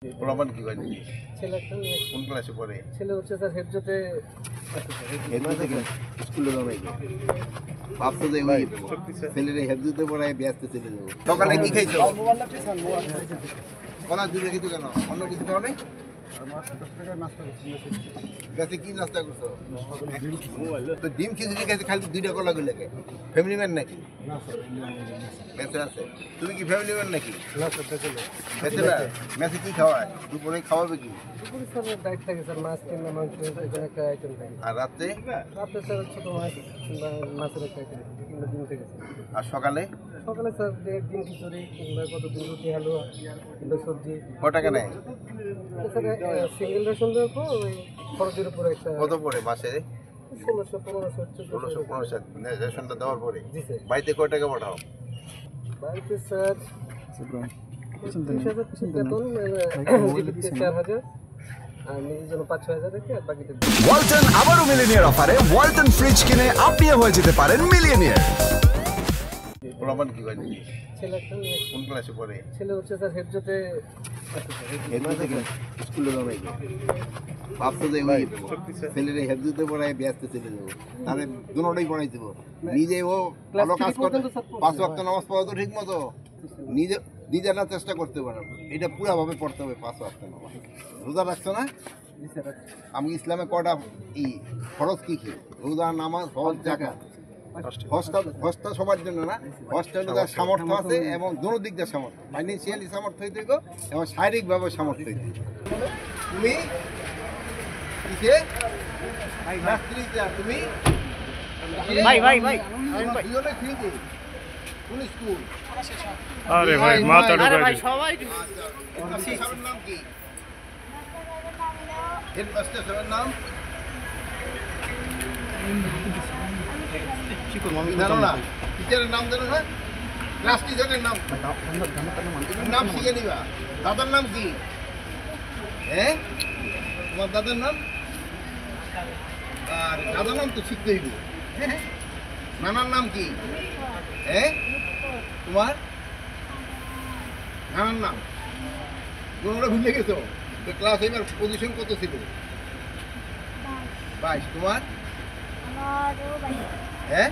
প্রমাণ কি হয়? ছেলে একটা মেয়ে। কোন ক্লাসে পড়ে? ছেলে হচ্ছে স্যার হেফজতে স্কুলে যাও নাকি? ভাবছো যে ওই ছেলেরে হেফজতে পড়ায় ব্যস্ত ছেলে যাবো। সকালে কি খাইছো? কলা দুধে খেতে কেন? অন্য কিছু খাও নাই? গাছে কি নাস্তা করছো? তো ডিম খিচুড়ি খাইছে খালি দুইটা কলা গুলো ফ্যামিলি ম্যান নাকি? মেসে আছে। তুমি কি ফ্যামিলি ম্যান নাকি? মেসে কি খাওয়ায়? দুপুরে খাওয়াবে কি? দুপুরে স্যার ডায়েট থাকে স্যার, মাছ কিংবা মাংস এরকম একটা আইটেম থাকে। আর রাত্রে? রাত্রে স্যার ছোটো মাছ কিংবা মাছের একটা আইটেম কিংবা ডিম থেকে। আর সকালে? সকালে স্যার ডিম খিচুড়ি কিংবা কতদিন রুটি হালুয়া কিংবা সবজি। ক টাকা নেয়? স্যার সিঙ্গেল রেশন দেওয়ার পর ওই খরচের উপরে একটা কত পড়ে মাসে? 1600-1500 রেশনটা দেওয়ার পরে জি স্যার। বাড়িতে কয় টাকা পাঠাও? বাড়িতে স্যার 30,000 বেতন, জীবিতে 4,000 আর নিজের জন্য 5-6,000 রেখে আর বাকিটা ওয়ালটন আবারও মিলিনিয়ার অফারে ওয়ালটন ফ্রিজ কিনে আপনিও হয়ে যেতে পারেন মিলিয়নিয়ার। প্রমাণ কি হয়? ছেলে একটা মেয়ে। কোন ক্লাসে পড়ে? ছেলে হচ্ছে স্যার হেফজতে স্কুলে যাও নাকি? ভাবছো যে ওই ছেলেরে হেফজতে পড়ায় ব্যস্ত ছেলে যাবো। তাহলে দুটোই পড়াই দেবো। নিজে ও ভালো কাজ করে 5 ওয়াক্ত নামাজ পড়া তো ঠিক মতো নিজে নিজেরা চেষ্টা করতে পারো। এটা পুরাভাবে পড়তে হবে 5 ওয়াক্ত নামাজ। রোজা রাখছো না? আমি ইসলামে কটা খরচ কি কি? রোজা, নামাজ, হজ, যাকাত। হজটা সবার জন্য না, হজটা হলো যার সামর্থ্য আছে এবং দোনো দিক দিয়ে সামর্থ্য, ফাইন্যান্সিয়ালি সামর্থ্য হইতে গো এবং শারীরিকভাবে সামর্থ্য হইতে। তুমি কিসে? তুমি দুজনে ফ্রিতে কোন স্কুল? আরে ভাই মাথা ঢুকাই দিন। সবাই স্যারের নাম কি? হেডমাস্টার স্যারের নাম জানো না? টিচারের নাম জানো না? ক্লাস টিচারের নাম নাম শিখে নিবা। দাদার নাম কি? হ্যাঁ, তোমার দাদার নাম? আর দাদার নাম তো শিখতে হইব। নানার নাম কি? হ্যাঁ, তোমার নানার নাম কোনটা ভুলে গেছো? তো ক্লাস এবার পজিশন কত ছিল? 22। তোমার? হ্যাঁ।